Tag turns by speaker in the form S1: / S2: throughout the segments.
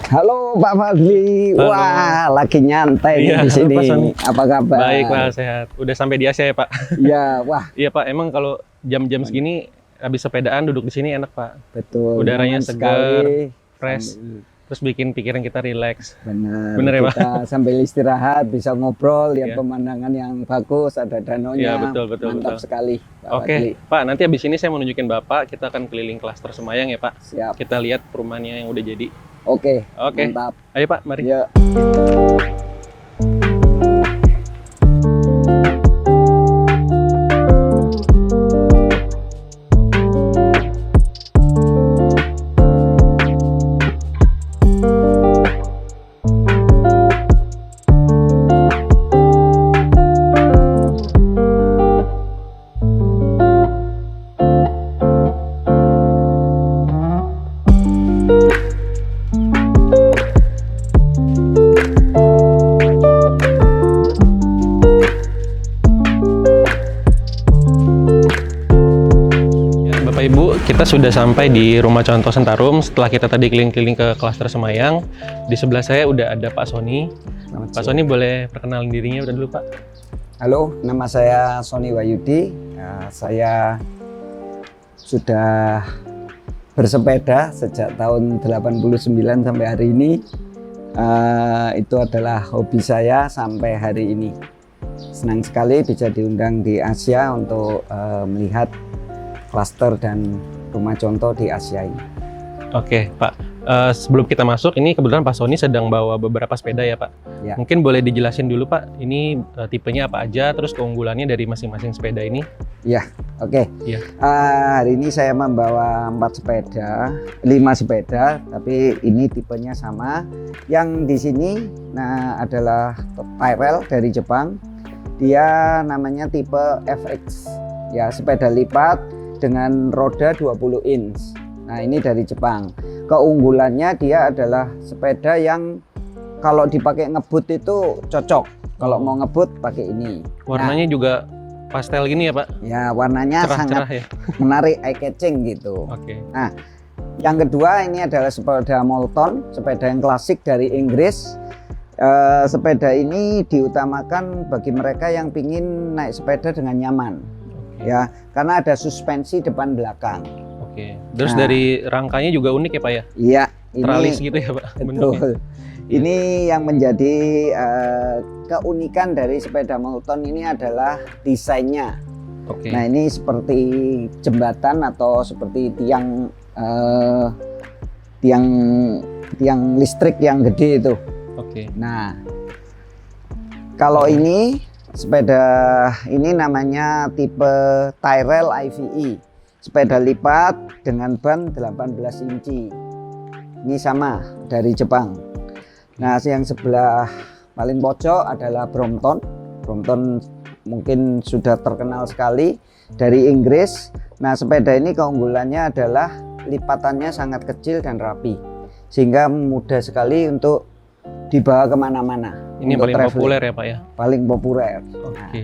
S1: Halo Pak Fadli,
S2: Halo.
S1: wah lagi nyantai
S2: Iya,
S1: di sini.
S2: Pak Sony.
S1: Apa kabar?
S2: Baik Pak, sehat. Udah sampai di Asia ya Pak?
S1: Iya, wah
S2: Iya Pak, emang kalau jam-jam segini habis sepedaan duduk di sini enak Pak.
S1: betul.
S2: Udaranya
S1: nyaman
S2: segar,
S1: sekali.
S2: fresh, terus bikin pikiran kita rileks.
S1: Benar.
S2: Bener ya, Pak?
S1: Kita sambil istirahat bisa ngobrol, lihat
S2: Iya.
S1: pemandangan yang bagus, ada danaunya.
S2: Iya, betul,
S1: Mantap
S2: betul.
S1: sekali. Pak
S2: Oke,
S1: Fadli.
S2: Pak, nanti habis ini saya mau nunjukin Bapak, kita akan keliling klaster Semayang ya Pak.
S1: Siap.
S2: Kita lihat perumahannya yang udah jadi.
S1: Oke.
S2: Oke.
S1: Mantap.
S2: Ayo Pak, mari.
S1: Ya.
S2: Ya, Bapak Ibu, kita sudah sampai di Rumah Contoh Sentarum. Setelah kita tadi keliling-keliling ke klaster Semayang, di sebelah saya udah ada Pak Sony.
S1: Selamat
S2: Pak
S1: siang.
S2: Sony boleh perkenalin dirinya udah dulu Pak?
S1: Halo, nama saya Sony Wahyudi. Saya sudah bersepeda sejak tahun 89 sampai hari ini. Itu adalah hobi saya sampai hari ini. Senang sekali bisa diundang di Asia untuk melihat klaster dan rumah contoh di Asia ini.
S2: Oke Pak, sebelum kita masuk, ini kebetulan Pak Sony sedang bawa beberapa sepeda ya Pak.
S1: Ya.
S2: Mungkin boleh dijelasin dulu Pak, ini tipenya apa aja, terus keunggulannya dari masing-masing sepeda ini.
S1: Ya, oke.
S2: Iya.
S1: Hari ini saya membawa 5 sepeda, tapi ini tipenya sama. Yang di sini adalah Tyrrell dari Jepang. Dia namanya tipe FX. Ya, sepeda lipat dengan roda 20 inch. Nah, ini dari Jepang. Keunggulannya dia adalah sepeda yang kalau dipakai ngebut itu cocok. Kalau mau ngebut pakai ini.
S2: Warnanya juga pastel gini ya Pak?
S1: Ya, warnanya
S2: Cerah-cerah
S1: sangat
S2: ya?
S1: menarik, eye catching gitu.
S2: Oke.
S1: Nah, yang kedua ini adalah sepeda Molton, sepeda yang klasik dari Inggris. Sepeda ini diutamakan bagi mereka yang ingin naik sepeda dengan nyaman, ya, karena ada suspensi depan belakang.
S2: Oke. Terus
S1: Nah.
S2: dari rangkanya juga unik ya Pak ya?
S1: Iya, ini
S2: Teralis gitu ya Pak? bentuknya?
S1: betul. Ini yang menjadi keunikan dari sepeda Molton ini adalah desainnya.
S2: Oke.
S1: Nah, ini seperti jembatan atau seperti tiang listrik yang gede itu.
S2: Oke.
S1: Nah, kalau ini sepeda ini namanya tipe Tyrrell IVE, sepeda lipat dengan ban 18 inci. Ini sama dari Jepang. Nah, yang sebelah paling pojok adalah Brompton. Brompton mungkin sudah terkenal sekali dari Inggris. Nah, sepeda ini keunggulannya adalah lipatannya sangat kecil dan rapi, sehingga mudah sekali untuk dibawa kemana-mana.
S2: Ini
S1: untuk
S2: paling
S1: traveling.
S2: populer ya Pak ya?
S1: Paling populer.
S2: Oke.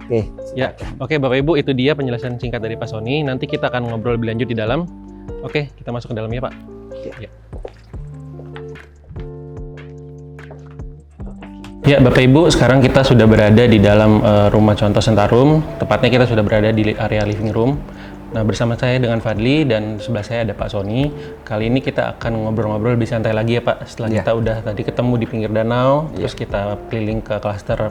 S1: Oke,
S2: Ya, oke Bapak Ibu, itu dia penjelasan singkat dari Pak Sony. Nanti kita akan ngobrol lebih lanjut di dalam. Oke, kita masuk ke dalam ya Pak. Ya. Ya, Bapak Ibu, sekarang kita sudah berada di dalam rumah contoh Sentarum. Tepatnya kita sudah berada di area living room. Nah, bersama saya dengan Fadli dan sebelah saya ada Pak Sony. Kali ini kita akan ngobrol-ngobrol lebih santai lagi ya Pak. Setelah
S1: Ya.
S2: kita udah tadi ketemu di pinggir danau, terus kita keliling ke klaster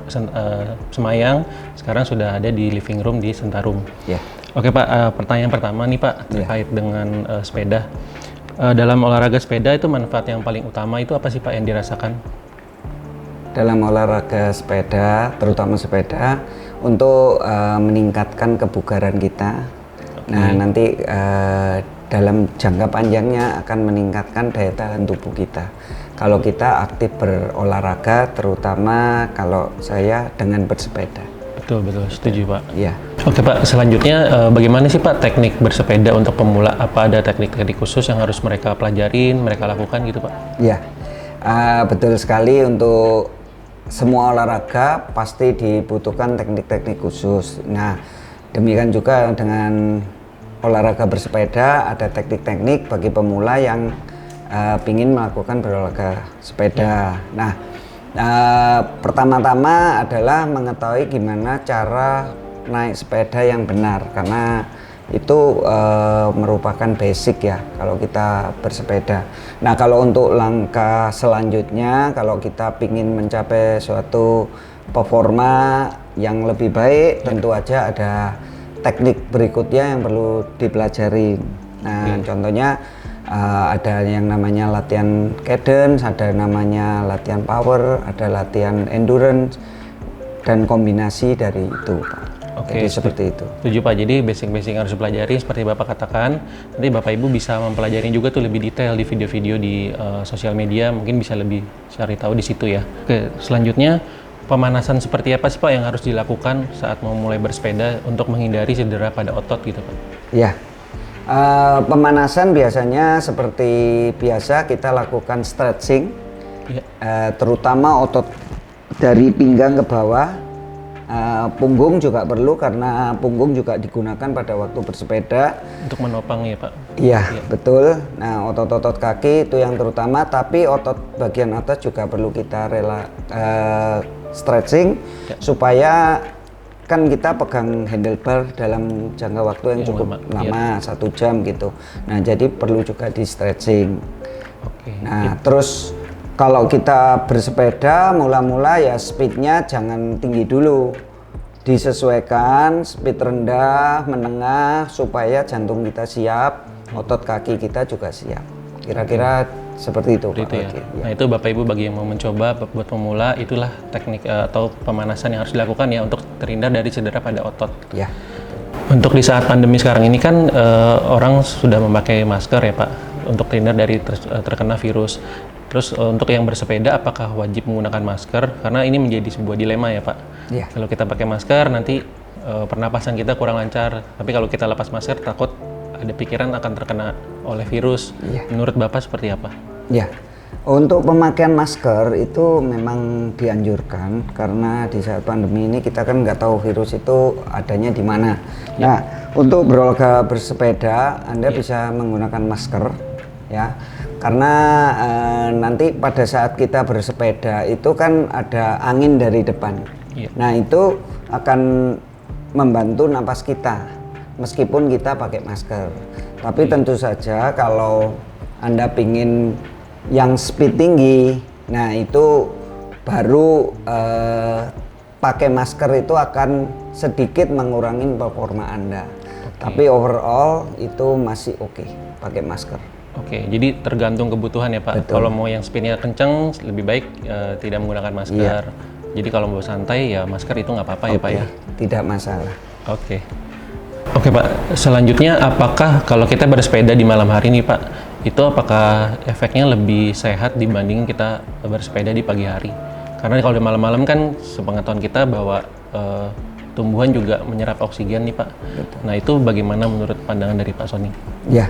S2: Semayang. Sekarang sudah ada di living room di Sentarum.
S1: ya.
S2: Oke Pak, pertanyaan pertama nih Pak terkait dengan sepeda. Dalam olahraga sepeda itu manfaat yang paling utama itu apa sih Pak yang dirasakan?
S1: Dalam olahraga sepeda, terutama sepeda, untuk meningkatkan kebugaran kita. Nah, nanti dalam jangka panjangnya akan meningkatkan daya tahan tubuh kita. Kalau kita aktif berolahraga, terutama kalau saya dengan bersepeda.
S2: Betul, setuju Pak.
S1: Ya.
S2: Oke Pak, selanjutnya bagaimana sih Pak teknik bersepeda untuk pemula? Apa ada teknik-teknik khusus yang harus mereka pelajarin, mereka lakukan gitu Pak?
S1: Ya, betul sekali. Untuk semua olahraga pasti dibutuhkan teknik-teknik khusus. Nah, demikian juga dengan olahraga bersepeda, ada teknik-teknik bagi pemula yang pingin melakukan berolahraga sepeda. Nah, pertama-tama adalah mengetahui gimana cara naik sepeda yang benar, karena itu merupakan basic ya kalau kita bersepeda. Nah, kalau untuk langkah selanjutnya, kalau kita ingin mencapai suatu performa yang lebih baik, tentu aja ada teknik berikutnya yang perlu dipelajari. Nah, contohnya ada yang namanya latihan cadence, ada namanya latihan power, ada latihan endurance, dan kombinasi dari itu, Pak.
S2: Oke,
S1: jadi seperti itu.
S2: Setuju Pak, jadi basic-basic yang harus dipelajari seperti Bapak katakan. Nanti Bapak Ibu bisa mempelajari juga tuh lebih detail di video-video di sosial media, mungkin bisa lebih cari tahu di situ ya. Oke, selanjutnya pemanasan seperti apa sih Pak yang harus dilakukan saat mau mulai bersepeda untuk menghindari cedera pada otot gitu Pak?
S1: Ya, pemanasan biasanya seperti biasa kita lakukan stretching,
S2: Ya.
S1: Terutama otot dari pinggang ke bawah. Punggung juga perlu karena punggung juga digunakan pada waktu bersepeda
S2: Untuk menopang ya Pak?
S1: Iya, betul. Nah, otot-otot kaki itu yang terutama, tapi otot bagian atas juga perlu kita stretching supaya kan kita pegang handlebar dalam jangka waktu yang cukup lama, 1 jam gitu. Nah, jadi perlu juga di stretching. Nah, terus kalau kita bersepeda mula-mula ya speednya jangan tinggi dulu, disesuaikan speed rendah, menengah supaya jantung kita siap, otot kaki kita juga siap. Kira-kira seperti itu, Pak.
S2: Ya. Nah, itu Bapak Ibu bagi yang mau mencoba buat pemula, itulah teknik atau pemanasan yang harus dilakukan ya untuk terhindar dari cedera pada otot.
S1: Ya.
S2: Untuk di saat pandemi sekarang ini kan orang sudah memakai masker ya Pak untuk terhindar dari terkena virus. Terus untuk yang bersepeda apakah wajib menggunakan masker? Karena ini menjadi sebuah dilema ya Pak.
S1: Ya.
S2: Kalau kita pakai masker nanti pernapasan kita kurang lancar. Tapi kalau kita lepas masker takut ada pikiran akan terkena oleh virus.
S1: Ya.
S2: Menurut Bapak seperti apa?
S1: Ya, untuk pemakaian masker itu memang dianjurkan karena di saat pandemi ini kita kan nggak tahu virus itu adanya di mana. Ya. Nah, untuk berolahraga bersepeda Anda bisa menggunakan masker ya. Karena nanti pada saat kita bersepeda itu kan ada angin dari depan. Nah, itu akan membantu napas kita meskipun kita pakai masker. Tapi tentu saja kalau Anda pingin yang speed tinggi, nah itu baru pakai masker itu akan sedikit mengurangi performa Anda. Tapi overall itu masih oke pakai masker.
S2: Oke, jadi tergantung kebutuhan ya Pak. Kalau mau yang speednya kenceng, lebih baik tidak menggunakan masker. Jadi kalau mau santai ya masker itu nggak apa-apa ya Pak ya?
S1: Tidak masalah.
S2: Oke Pak, selanjutnya apakah kalau kita bersepeda di malam hari nih Pak, itu apakah efeknya lebih sehat dibanding kita bersepeda di pagi hari? Karena kalau di malam-malam kan sepengetahuan kita bahwa tumbuhan juga menyerap oksigen nih Pak. Nah itu bagaimana menurut pandangan dari Pak Sony?
S1: Ya.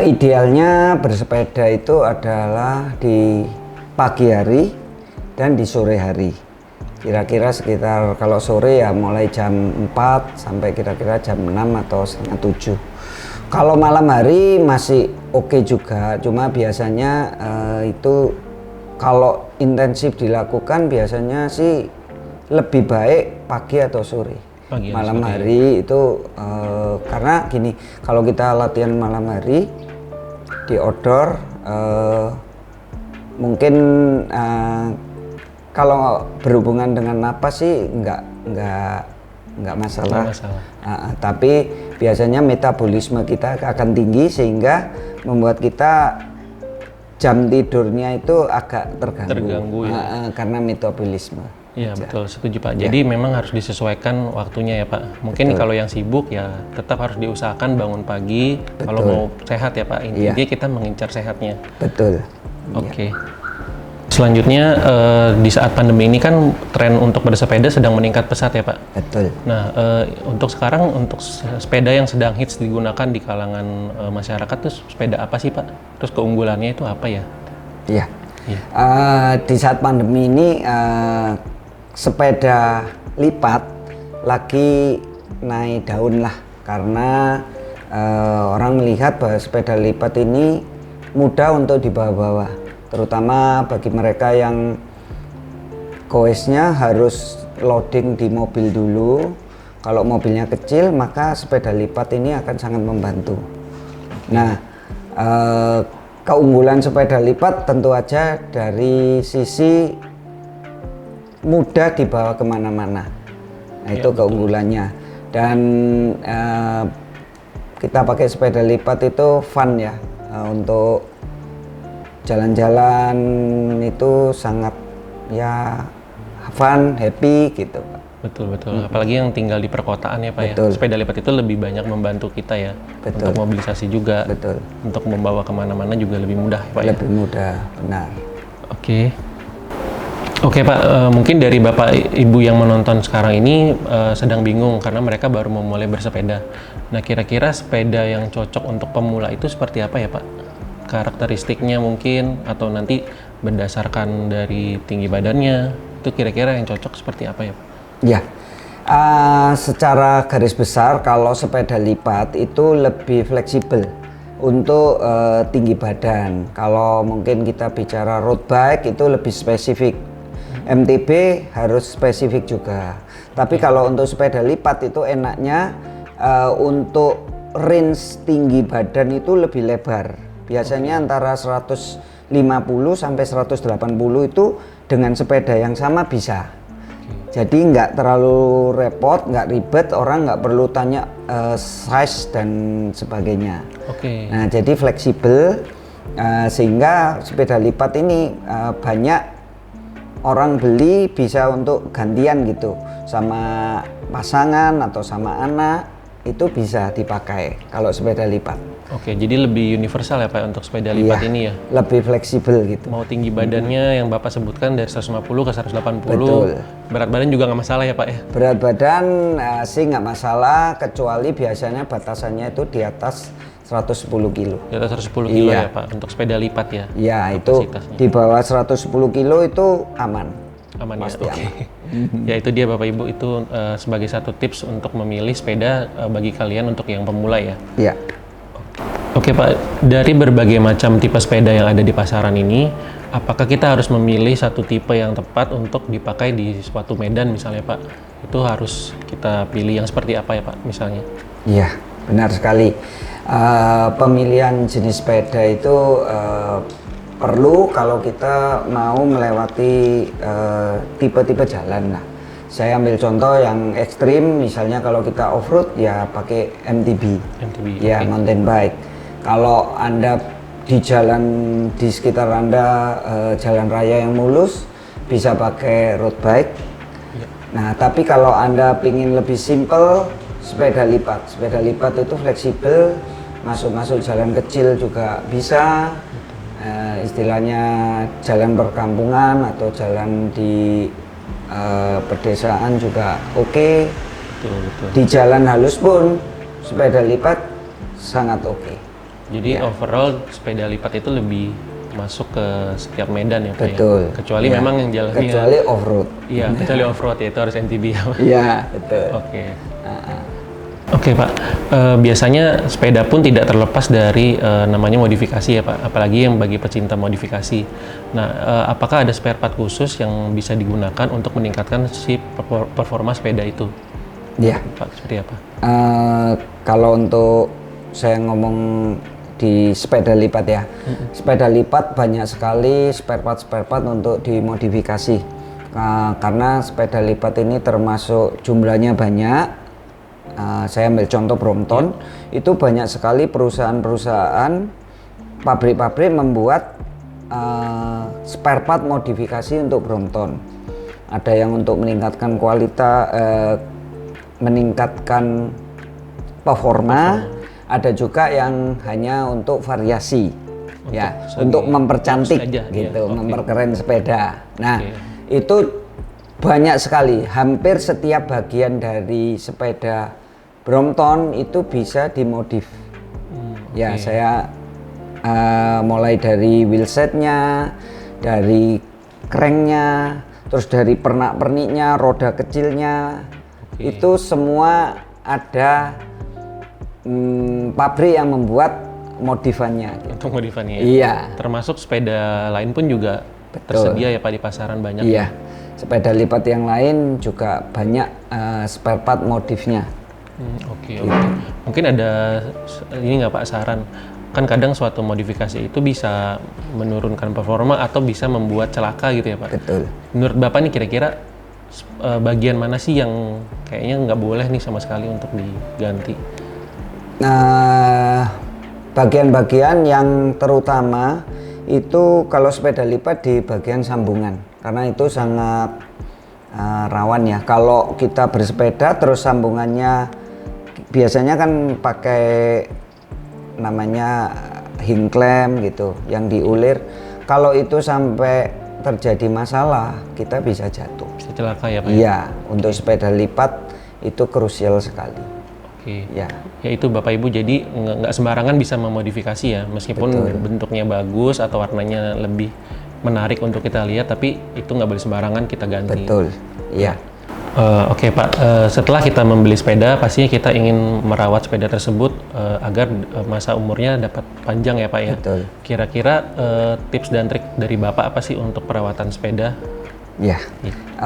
S1: Idealnya bersepeda itu adalah di pagi hari dan di sore hari. Kira-kira sekitar kalau sore ya mulai jam 4 sampai kira-kira jam 6 atau setengah 7. Kalau malam hari masih oke juga, cuma biasanya itu kalau intensif dilakukan biasanya sih lebih baik pagi atau sore. Malam hari itu karena gini, kalau kita latihan malam hari di outdoor mungkin kalau berhubungan dengan napas sih nggak masalah. Tapi biasanya metabolisme kita akan tinggi sehingga membuat kita jam tidurnya itu agak terganggu ya? Karena metabolisme.
S2: Iya betul, setuju Pak. Jadi memang harus disesuaikan waktunya ya Pak. Mungkin kalau yang sibuk ya tetap harus diusahakan bangun pagi. Kalau mau sehat ya Pak, intinya kita mengincar sehatnya.
S1: Betul.
S2: Oke. Selanjutnya di saat pandemi ini kan tren untuk bersepeda sedang meningkat pesat ya Pak.
S1: Betul.
S2: Nah untuk sekarang untuk sepeda yang sedang hits digunakan di kalangan masyarakat tuh sepeda apa sih Pak? Terus keunggulannya itu apa ya?
S1: Iya. Di saat pandemi ini sepeda lipat lagi naik daun lah, karena orang melihat bahwa sepeda lipat ini mudah untuk dibawa-bawa, terutama bagi mereka yang goesnya harus loading di mobil dulu. Kalau mobilnya kecil, maka sepeda lipat ini akan sangat membantu. Nah, keunggulan sepeda lipat tentu aja dari sisi mudah dibawa kemana-mana. Nah, itu keunggulannya. Dan kita pakai sepeda lipat itu fun ya, untuk jalan-jalan itu sangat ya fun, happy gitu Pak.
S2: Betul. Apalagi yang tinggal di perkotaan ya Pak.
S1: Betul.
S2: Ya. Sepeda lipat itu lebih banyak membantu kita ya.
S1: Betul.
S2: Untuk mobilisasi juga.
S1: Betul.
S2: Untuk membawa kemana-mana juga lebih mudah ya Pak.
S1: Lebih mudah, benar.
S2: Oke Pak, mungkin dari Bapak Ibu yang menonton sekarang ini sedang bingung karena mereka baru memulai bersepeda. Nah, kira-kira sepeda yang cocok untuk pemula itu seperti apa ya Pak? Karakteristiknya mungkin, atau nanti berdasarkan dari tinggi badannya, itu kira-kira yang cocok seperti apa ya Pak?
S1: Ya, secara garis besar kalau sepeda lipat itu lebih fleksibel untuk tinggi badan. Kalau mungkin kita bicara road bike itu lebih spesifik. MTB harus spesifik juga. Tapi kalau untuk sepeda lipat itu enaknya untuk range tinggi badan itu lebih lebar. Biasanya antara 150 sampai 180 itu dengan sepeda yang sama bisa. Jadi nggak terlalu repot, nggak ribet, orang nggak perlu tanya size dan sebagainya. Nah, jadi fleksibel sehingga sepeda lipat ini banyak orang beli bisa untuk gantian gitu, sama pasangan atau sama anak itu bisa dipakai kalau sepeda lipat.
S2: Jadi lebih universal ya Pak untuk sepeda lipat ini ya?
S1: Lebih fleksibel gitu.
S2: Mau tinggi badannya yang Bapak sebutkan dari 150 ke 180.
S1: Betul.
S2: Berat badan juga nggak masalah ya Pak ya?
S1: Berat badan sih nggak masalah, kecuali biasanya batasannya itu di atas 110 kilo.
S2: Di atas 110 kilo ya Pak, untuk sepeda lipat ya?
S1: Iya, itu di bawah 110 kilo itu aman.
S2: Aman ya?
S1: Pasti aman.
S2: Ya itu dia Bapak Ibu, itu sebagai satu tips untuk memilih sepeda bagi kalian untuk yang pemula ya?
S1: Iya.
S2: Oke Pak, dari berbagai macam tipe sepeda yang ada di pasaran ini, apakah kita harus memilih satu tipe yang tepat untuk dipakai di suatu medan misalnya Pak? Itu harus kita pilih yang seperti apa ya Pak misalnya?
S1: Iya, benar sekali. Pemilihan jenis sepeda itu perlu kalau kita mau melewati tipe-tipe jalan lah. Saya ambil contoh yang ekstrim, misalnya kalau kita off-road ya pakai MTB ya, mountain bike. Kalau Anda di jalan di sekitar Anda jalan raya yang mulus bisa pakai road bike. Nah, tapi kalau Anda ingin lebih simple, sepeda lipat. Sepeda lipat itu fleksibel, masuk jalan kecil juga bisa. Istilahnya jalan perkampungan atau jalan di pedesaan juga oke.
S2: Betul.
S1: Di jalan halus pun sepeda lipat sangat oke.
S2: Jadi overall sepeda lipat itu lebih masuk ke setiap medan ya Pak?
S1: Betul.
S2: Ya? Kecuali memang yang jalannya...
S1: Kecuali off-road.
S2: Iya, kecuali off-road ya, itu harus MTB ya Pak?
S1: Iya, betul.
S2: Oke Pak, biasanya sepeda pun tidak terlepas dari namanya modifikasi ya Pak, apalagi yang bagi pecinta modifikasi. Nah, apakah ada spare part khusus yang bisa digunakan untuk meningkatkan si performa sepeda itu?
S1: Iya.
S2: Pak, seperti apa?
S1: Kalau untuk saya ngomong di sepeda lipat ya, sepeda lipat banyak sekali spare part untuk dimodifikasi. Karena sepeda lipat ini termasuk jumlahnya banyak. Saya ambil contoh Brompton, itu banyak sekali perusahaan-perusahaan, pabrik-pabrik membuat spare part modifikasi untuk Brompton. Ada yang untuk meningkatkan kualitas, meningkatkan performa, ada juga yang hanya untuk variasi, untuk mempercantik gitu, memperkeren sepeda. Nah, itu banyak sekali, hampir setiap bagian dari sepeda Brompton itu bisa dimodif. Ya, saya mulai dari wheelsetnya, dari cranknya, terus dari pernak-perniknya, roda kecilnya, itu semua ada pabrik yang membuat modifannya. Gitu.
S2: Untuk modifannya.
S1: Iya.
S2: Termasuk sepeda lain pun juga tersedia ya Pak di pasaran banyak.
S1: Iya. Sepeda lipat yang lain juga banyak spare part modifnya.
S2: Oke. Mungkin ada ini nggak Pak saran? Kan kadang suatu modifikasi itu bisa menurunkan performa atau bisa membuat celaka gitu ya Pak.
S1: Betul.
S2: Menurut Bapak nih kira-kira bagian mana sih yang kayaknya nggak boleh nih sama sekali untuk diganti?
S1: Nah, bagian-bagian yang terutama itu kalau sepeda lipat di bagian sambungan, karena itu sangat rawan ya. Kalau kita bersepeda terus sambungannya biasanya kan pakai namanya hing clamp gitu yang diulir. Kalau itu sampai terjadi masalah, kita bisa jatuh.
S2: Bisa celaka ya Pak?
S1: Iya, untuk sepeda lipat itu krusial sekali.
S2: Oke.
S1: Ya.
S2: Ya itu Bapak Ibu, jadi nggak sembarangan bisa memodifikasi ya, meskipun bentuknya bagus atau warnanya lebih menarik untuk kita lihat, tapi itu nggak boleh sembarangan kita ganti.
S1: Betul. Iya.
S2: Oke Pak, setelah kita membeli sepeda, pastinya kita ingin merawat sepeda tersebut agar masa umurnya dapat panjang ya Pak ya.
S1: Betul.
S2: Kira-kira tips dan trik dari Bapak apa sih untuk perawatan sepeda?
S1: Ya,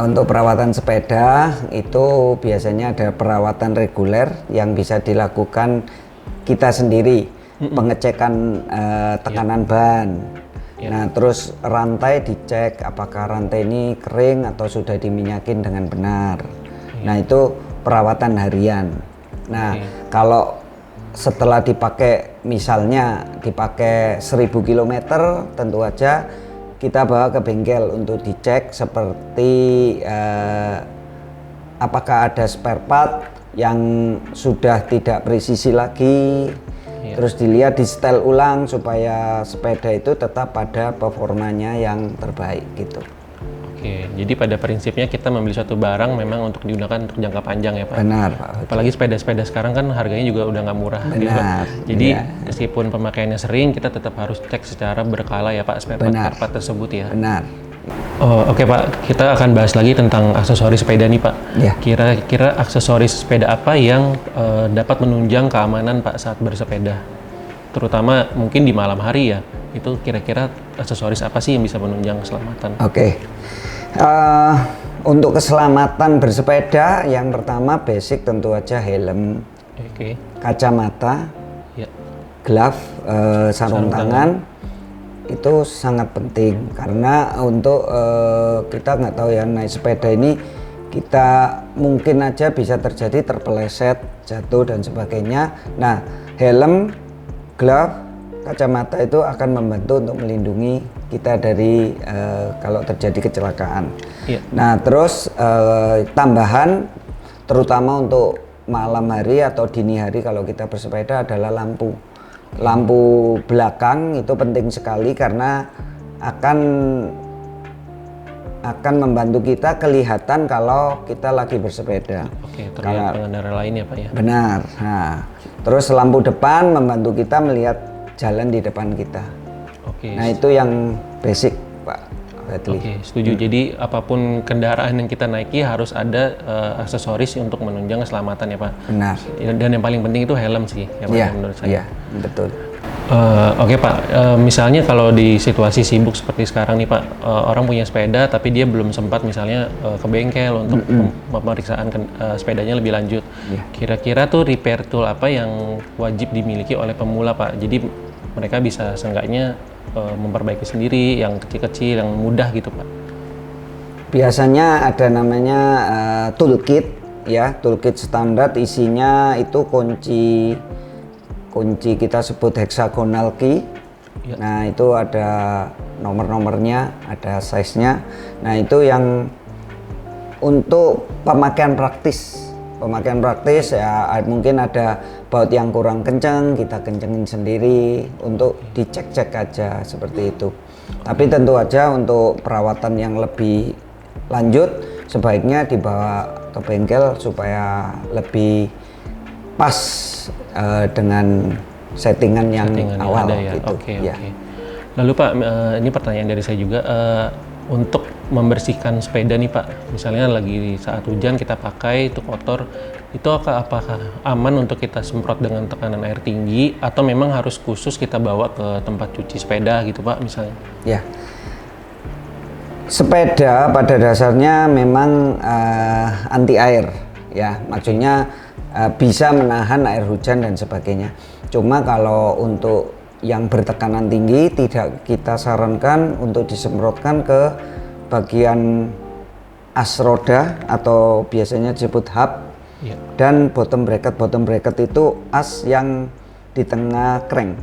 S1: untuk perawatan sepeda itu biasanya ada perawatan reguler yang bisa dilakukan kita sendiri, pengecekan tekanan ban. Nah, terus rantai dicek apakah rantai ini kering atau sudah diminyakin dengan benar. Nah, itu perawatan harian. Nah, kalau setelah dipakai, misalnya dipakai 1000 km, tentu aja kita bawa ke bengkel untuk dicek seperti apakah ada spare part yang sudah tidak presisi lagi. Terus dilihat, di setel ulang supaya sepeda itu tetap pada performanya yang terbaik gitu.
S2: Oke, jadi pada prinsipnya kita membeli suatu barang memang untuk digunakan untuk jangka panjang ya Pak?
S1: Benar Pak.
S2: Apalagi sepeda-sepeda sekarang kan harganya juga udah nggak murah.
S1: Benar.
S2: Gitu, Pak. Jadi meskipun pemakaiannya sering, kita tetap harus cek secara berkala ya Pak, spare part tersebut ya?
S1: Benar.
S2: Oke Pak, kita akan bahas lagi tentang aksesoris sepeda nih Pak.
S1: Ya.
S2: Kira-kira aksesoris sepeda apa yang dapat menunjang keamanan Pak saat bersepeda? Terutama mungkin di malam hari ya, itu kira-kira aksesoris apa sih yang bisa menunjang keselamatan?
S1: Oke. Untuk keselamatan bersepeda, yang pertama basic tentu aja helm, kacamata, glove, sarung tangan. Itu sangat penting karena untuk kita nggak tahu ya, naik sepeda ini kita mungkin aja bisa terjadi terpeleset, jatuh dan sebagainya. Nah, helm, glove, kacamata itu akan membantu untuk melindungi kita dari kalau terjadi kecelakaan. Nah, terus tambahan terutama untuk malam hari atau dini hari kalau kita bersepeda adalah lampu. Lampu belakang itu penting sekali karena akan membantu kita kelihatan kalau kita lagi bersepeda.
S2: Oke, terlihat pengendara lain ya Pak ya?
S1: Benar. Nah, terus lampu depan membantu kita melihat jalan di depan kita.
S2: Oke.
S1: Nah, itu yang basic Pak Fadli.
S2: Oke, setuju. Jadi apapun kendaraan yang kita naiki harus ada aksesoris untuk menunjang keselamatan ya Pak?
S1: Benar.
S2: Dan yang paling penting itu helm sih ya Pak, menurut saya.
S1: Iya, betul.
S2: Oke Pak, misalnya kalau di situasi sibuk seperti sekarang nih Pak, orang punya sepeda tapi dia belum sempat misalnya ke bengkel untuk pemeriksaan sepedanya lebih lanjut. Kira-kira tuh repair tool apa yang wajib dimiliki oleh pemula Pak? Jadi mereka bisa seenggaknya memperbaiki sendiri, yang kecil-kecil, yang mudah gitu Pak.
S1: Biasanya ada namanya toolkit ya, toolkit standar, isinya itu kunci kita sebut hexagonal key. Nah, itu ada nomor-nomornya, ada size-nya. Nah, itu yang untuk pemakaian praktis. Pemakaian praktis ya, mungkin ada baut yang kurang kencang, kita kencengin sendiri untuk dicek-cek aja seperti itu. Tapi tentu aja untuk perawatan yang lebih lanjut sebaiknya dibawa ke bengkel supaya lebih pas dengan settingan yang awal
S2: ada ya.
S1: gitu.
S2: Oke. Lalu Pak, ini pertanyaan dari saya juga, untuk membersihkan sepeda nih Pak, misalnya lagi saat hujan kita pakai itu kotor, itu apakah aman untuk kita semprot dengan tekanan air tinggi atau memang harus khusus kita bawa ke tempat cuci sepeda gitu Pak misalnya?
S1: Ya, sepeda pada dasarnya memang anti air ya, maksudnya bisa menahan air hujan dan sebagainya. Cuma kalau untuk yang bertekanan tinggi tidak kita sarankan untuk disemprotkan ke bagian as roda atau biasanya disebut hub dan bottom bracket itu as yang di tengah crank.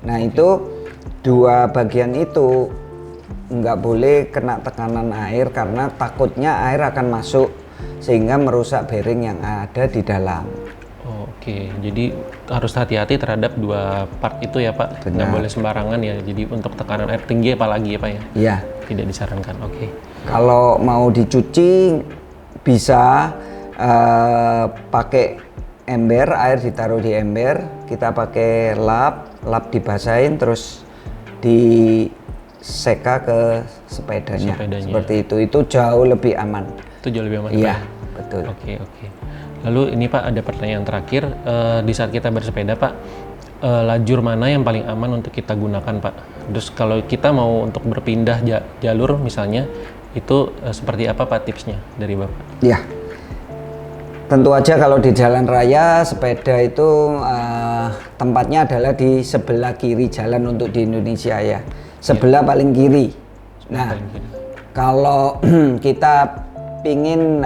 S1: Nah itu dua bagian itu nggak boleh kena tekanan air karena takutnya air akan masuk sehingga merusak bearing yang ada di dalam.
S2: Oke, jadi harus hati-hati terhadap dua part itu ya Pak. Nggak boleh sembarangan ya. Jadi untuk tekanan air tinggi apalagi ya Pak ya?
S1: Iya.
S2: Tidak disarankan. Oke.
S1: Kalau mau dicuci bisa pakai ember, air ditaruh di ember, kita pakai lap dibasahin terus diseka ke sepedanya. Seperti itu jauh lebih aman.
S2: Itu jauh lebih aman.
S1: Iya, betul.
S2: Oke. Lalu ini Pak ada pertanyaan terakhir, di saat kita bersepeda Pak, lajur mana yang paling aman untuk kita gunakan Pak? Terus kalau kita mau untuk berpindah jalur misalnya, itu seperti apa Pak tipsnya dari Bapak?
S1: Ya, tentu aja kalau di jalan raya sepeda itu tempatnya adalah di sebelah kiri jalan untuk di Indonesia ya, sebelah paling kiri. Nah, kalau kita ingin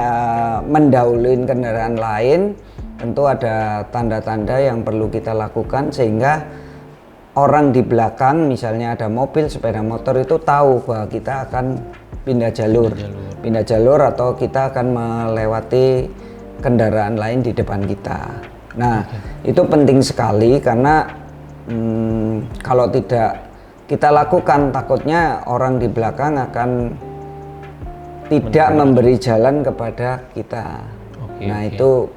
S1: mendahului kendaraan lain, tentu ada tanda-tanda yang perlu kita lakukan sehingga orang di belakang, misalnya ada mobil, sepeda motor itu tahu bahwa kita akan pindah jalur atau kita akan melewati kendaraan lain di depan kita. Nah, itu penting sekali karena kalau tidak kita lakukan takutnya orang di belakang akan tidak memberi jalan kepada kita. Itu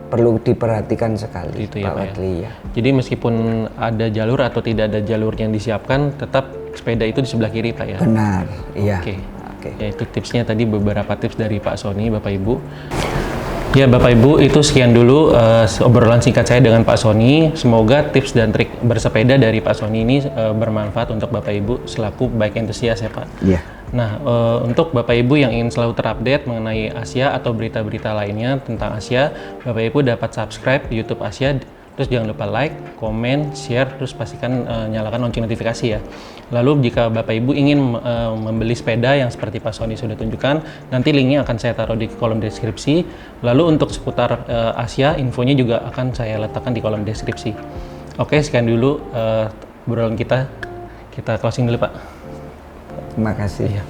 S1: perlu diperhatikan sekali
S2: itu ya,
S1: Pak Wadli ya.
S2: Jadi meskipun ada jalur atau tidak ada jalur yang disiapkan, tetap sepeda itu di sebelah kiri Pak ya?
S1: Benar, iya.
S2: Oke. Ya, itu tipsnya tadi beberapa tips dari Pak Sony, Bapak Ibu. Ya Bapak Ibu, itu sekian dulu obrolan singkat saya dengan Pak Sony. Semoga tips dan trik bersepeda dari Pak Sony ini bermanfaat untuk Bapak Ibu selaku bike enthusiast ya Pak.
S1: Iya.
S2: Nah, untuk Bapak Ibu yang ingin selalu terupdate mengenai Asia atau berita-berita lainnya tentang Asia, Bapak Ibu dapat subscribe di YouTube Asia. Terus jangan lupa like, komen, share, terus pastikan nyalakan lonceng notifikasi ya. Lalu jika Bapak Ibu ingin membeli sepeda yang seperti Pak Sony sudah tunjukkan, nanti linknya akan saya taruh di kolom deskripsi. Lalu untuk seputar Asia, infonya juga akan saya letakkan di kolom deskripsi. Oke, sekian dulu obrolan kita. Kita closing dulu Pak.
S1: Terima kasih.
S2: Iya.